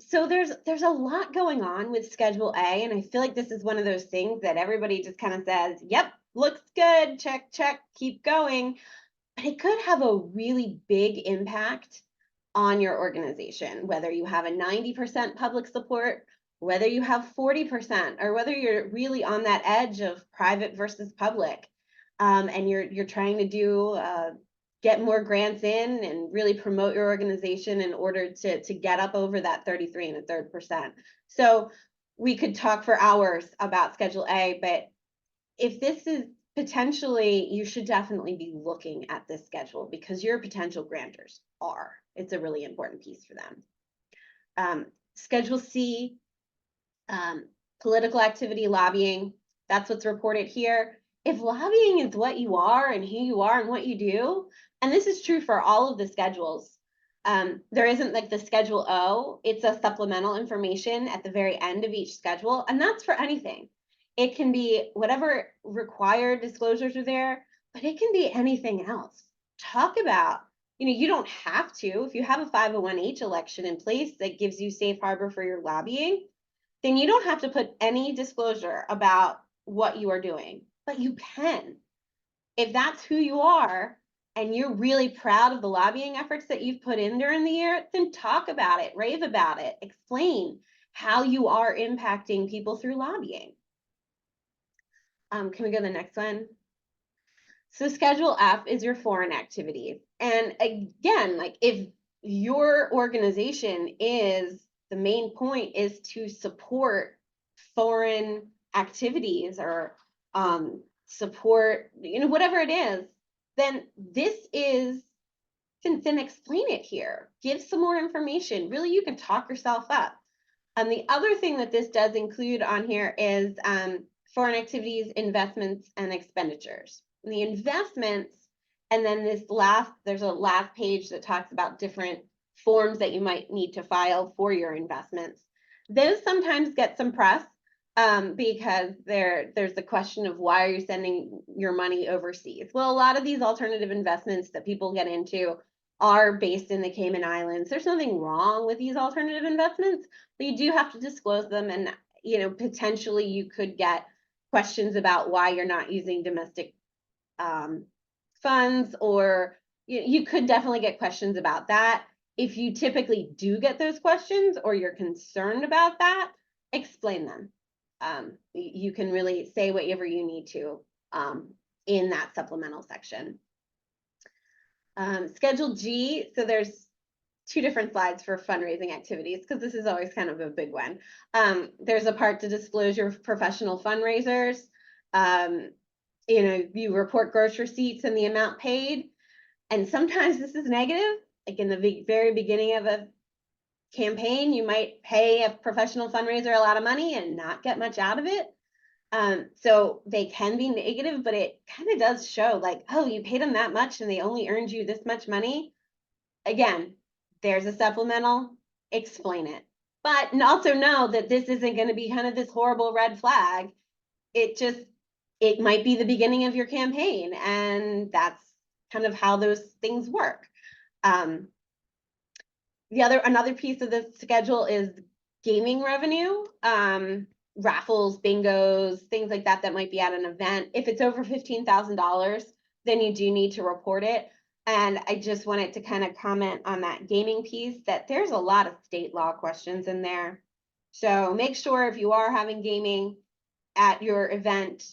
so there's a lot going on with Schedule A, and I feel like this is one of those things that everybody just kind of says, yep, looks good, check, check, keep going. But it could have a really big impact on your organization, whether you have a 90% public support, whether you have 40%, or whether you're really on that edge of private versus public, and you're trying to get more grants in and really promote your organization in order to get up over that 33 1/3%. So we could talk for hours about Schedule A, but if this is potentially, you should definitely be looking at this schedule because your potential grantors are. It's a really important piece for them. Schedule C, political activity, lobbying, that's what's reported here. If lobbying is what you are and who you are and what you do, and this is true for all of the schedules, there isn't like the Schedule O, it's a supplemental information at the very end of each schedule, and that's for anything. It can be whatever required disclosures are there, but it can be anything else. Talk about, you don't have to. If you have a 501(h) election in place that gives you safe harbor for your lobbying, then you don't have to put any disclosure about what you are doing, but you can. If that's who you are and you're really proud of the lobbying efforts that you've put in during the year, then talk about it, rave about it, explain how you are impacting people through lobbying. Can we go to the next one? So Schedule F is your foreign activities. And again, like if your organization is, the main point is to support foreign activities or support, whatever it is, then then explain it here. Give some more information. Really, you can talk yourself up. And the other thing that this does include on here is foreign activities, investments, and expenditures. And the investments, and then there's a last page that talks about different forms that you might need to file for your investments. Those sometimes get some press because there's the question of why are you sending your money overseas? Well, a lot of these alternative investments that people get into are based in the Cayman Islands. There's nothing wrong with these alternative investments, but you do have to disclose them, and potentially you could get questions about why you're not using domestic funds, or you could definitely get questions about that. If you typically do get those questions or you're concerned about that, explain them. You can really say whatever you need to in that supplemental section. Schedule G, so there's two different slides for fundraising activities because this is always kind of a big one. There's a part to disclose your professional fundraisers. You report gross receipts and the amount paid. And sometimes this is negative, like in the very beginning of a campaign, you might pay a professional fundraiser a lot of money and not get much out of it. So they can be negative, but it kind of does show like, oh, you paid them that much and they only earned you this much money. Again, there's a supplemental, explain it. But also know that this isn't going to be kind of this horrible red flag. It might be the beginning of your campaign, and that's kind of how those things work. Another piece of the schedule is gaming revenue, raffles, bingos, things like that might be at an event. If it's over $15,000, then you do need to report it. And I just wanted to kind of comment on that gaming piece, that there's a lot of state law questions in there. So make sure if you are having gaming at your event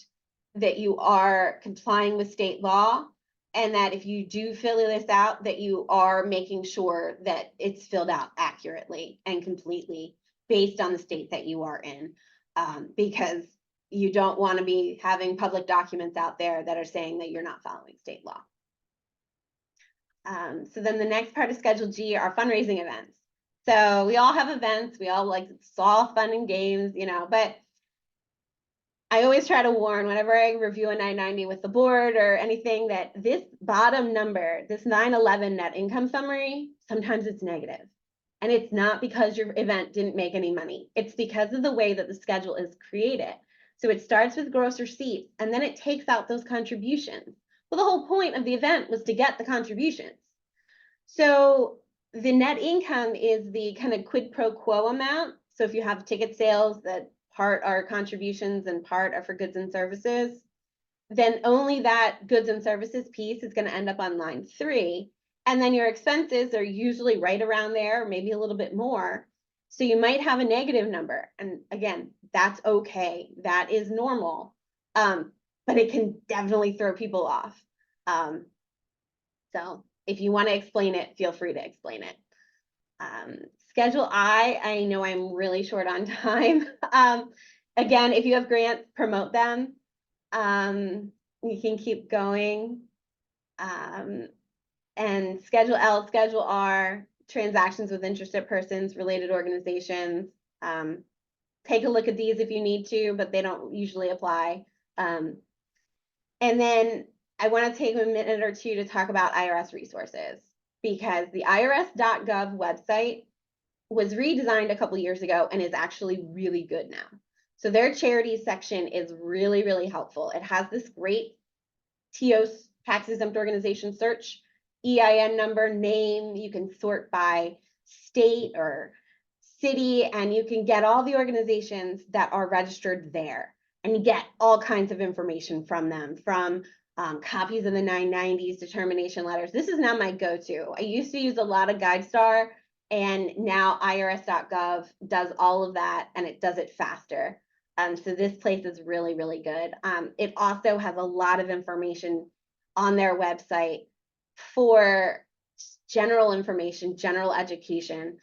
that you are complying with state law, and that if you do fill this out, that you are making sure that it's filled out accurately and completely based on the state that you are in, because you don't want to be having public documents out there that are saying that you're not following state law. So then the next part of Schedule G are fundraising events. So we all have events, we all like, it's all fun and games, but I always try to warn whenever I review a 990 with the board or anything that this bottom number, this 911 net income summary, sometimes it's negative. And it's not because your event didn't make any money. It's because of the way that the schedule is created. So it starts with gross receipts and then it takes out those contributions. Well, the whole point of the event was to get the contributions. So the net income is the kind of quid pro quo amount. So if you have ticket sales that part are contributions and part are for goods and services, then only that goods and services piece is going to end up on line 3. And then your expenses are usually right around there, maybe a little bit more. So you might have a negative number. And again, that's okay. That is normal. But it can definitely throw people off. So if you want to explain it, feel free to explain it. Schedule I know I'm really short on time. Again, if you have grants, promote them. You can keep going. And Schedule L, Schedule R, transactions with interested persons, related organizations. Take a look at these if you need to, but they don't usually apply. And then I want to take a minute or two to talk about IRS resources, because the irs.gov website was redesigned a couple years ago and is actually really good now. So their charities section is really, really helpful. It has this great TOS, tax exempt organization search, EIN number, name. You can sort by state or city, and you can get all the organizations that are registered there. And you get all kinds of information from them, from copies of the 990s, determination letters. This is now my go-to. I used to use a lot of GuideStar, and now irs.gov does all of that, and it does it faster. So this place is really, really good. It also has a lot of information on their website for general information, general education.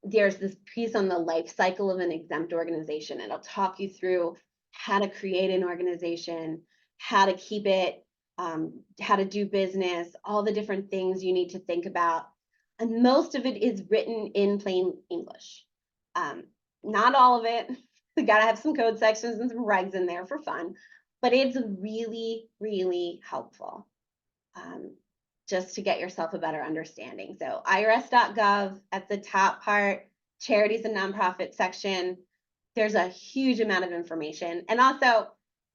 There's this piece on the life cycle of an exempt organization. It'll talk you through how to create an organization, how to keep it, how to do business, all the different things you need to think about. And most of it is written in plain English. Not all of it. We got to have some code sections and some regs in there for fun, but it's really, really helpful just to get yourself a better understanding. So irs.gov at the top part, charities and nonprofit section, there's a huge amount of information. And also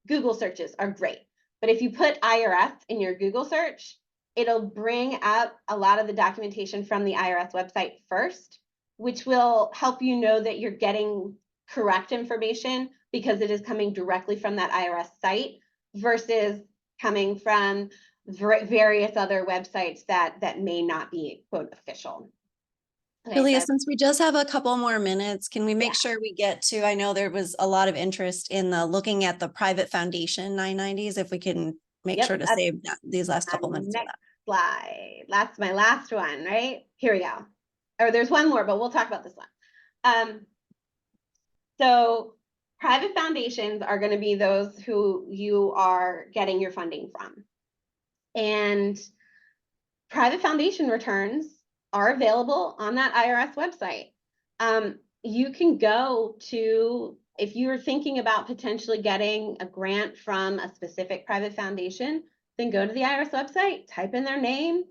Google searches are great. But if you put IRS in your Google search, it'll bring up a lot of the documentation from the IRS website first, which will help you know that you're getting correct information because it is coming directly from that IRS site versus coming from various other websites that may not be, quote, official. Okay, Julia, so, since we just have a couple more minutes, can we make sure we get to, I know there was a lot of interest in the looking at the private foundation 990s, if we can make sure to save these last couple minutes. Next slide. That's my last one, right? Here we go. Or there's one more, but we'll talk about this one. So private foundations are going to be those who you are getting your funding from. And private foundation returns are available on that IRS website. You can go to, if you're thinking about potentially getting a grant from a specific private foundation, then go to the IRS website, type in their name,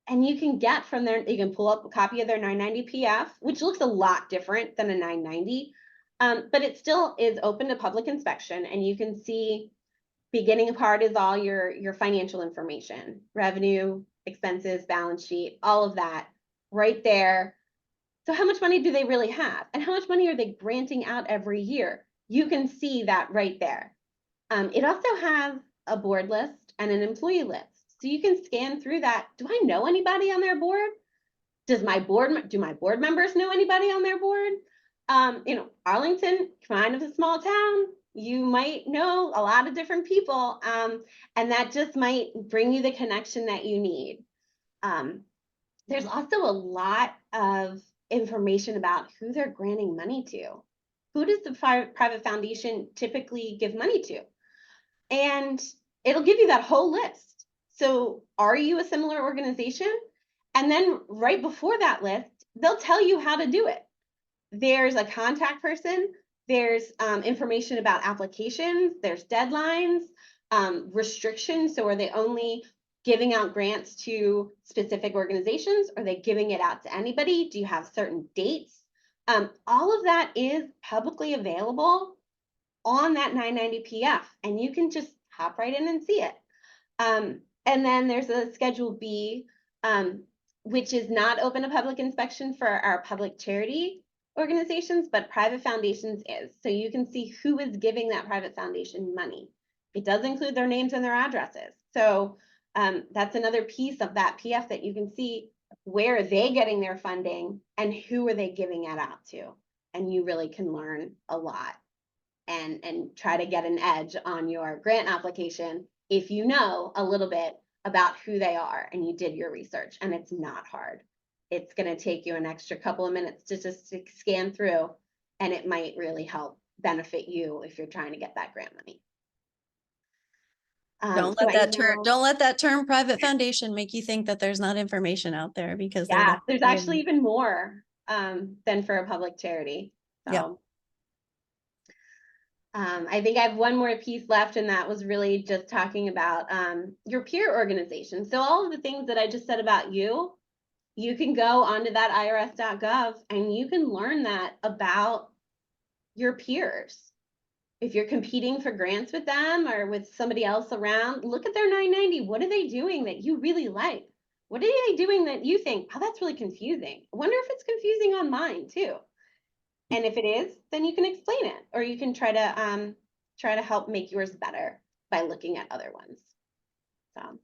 and you can get from there, you can pull up a copy of their 990 PF, which looks a lot different than a 990, but it still is open to public inspection, and you can see beginning part is all your financial information, revenue, expenses, balance sheet, all of that right there. So how much money do they really have? And how much money are they granting out every year? You can see that right there. It also has a board list and an employee list. So you can scan through that. Do I know anybody on their board? Do my board members know anybody on their board? Arlington, kind of a small town. You might know a lot of different people, and that just might bring you the connection that you need. There's also a lot of information about who they're granting money to. Who does the private foundation typically give money to? And it'll give you that whole list. So are you a similar organization? And then right before that list, they'll tell you how to do it. There's a contact person. There's information about applications. There's deadlines, restrictions. So are they only giving out grants to specific organizations? Are they giving it out to anybody? Do you have certain dates? All of that is publicly available on that 990 PF, and you can just hop right in and see it. And then there's a Schedule B, which is not open to public inspection for our public charity organizations, but private foundations is. So you can see who is giving that private foundation money. It does include their names and their addresses. So that's another piece of that PF that you can see where are they getting their funding and who are they giving it out to. And you really can learn a lot and try to get an edge on your grant application if you know a little bit about who they are and you did your research, and it's not hard. It's going to take you an extra couple of minutes to just scan through, and it might really help benefit you if you're trying to get that grant money. Don't let that term private foundation make you think that there's not information out there, because there's actually even more than for a public charity. So I think I have one more piece left, and that was really just talking about your peer organization. So all of the things that I just said about you can go onto that irs.gov and you can learn that about your peers. If you're competing for grants with them or with somebody else around, look at their 990. What are they doing that you really like? What are they doing that you think, oh, that's really confusing? I wonder if it's confusing on mine too. And if it is, then you can explain it, or you can try to help make yours better by looking at other ones. So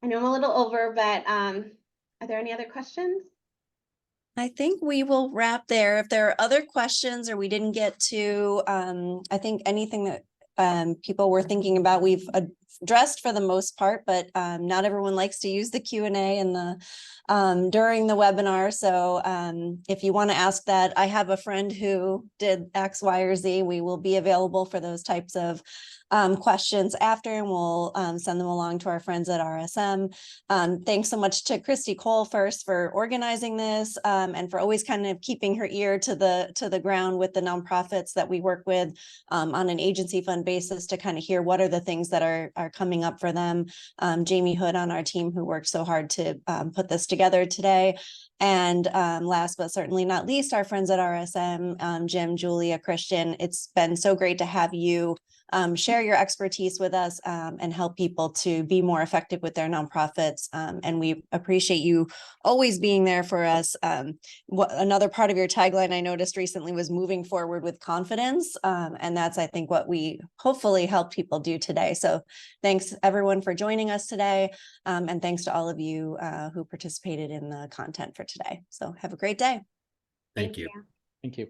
I know I'm a little over, but are there any other questions? I think we will wrap there. If there are other questions or we didn't get to, I think anything that people were thinking about, we've addressed for the most part, but not everyone likes to use the Q&A and the during the webinar. So if you want to ask that, I have a friend who did X, Y, or Z. We will be available for those types of questions after, and we'll send them along to our friends at RSM. Thanks so much to Christy Cole first for organizing this and for always kind of keeping her ear to the ground with the nonprofits that we work with on an agency fund basis to kind of hear what are the things that are coming up for them. Jamie Hood on our team who worked so hard to put this together today. And last but certainly not least, our friends at RSM, Jim, Julia, Christian. It's been so great to have you share your expertise with us and help people to be more effective with their nonprofits. And we appreciate you always being there for us. Another part of your tagline I noticed recently was moving forward with confidence. And that's, I think, what we hopefully help people do today. So thanks everyone for joining us today. And thanks to all of you who participated in the content for today. So have a great day. Thank you. Thank you.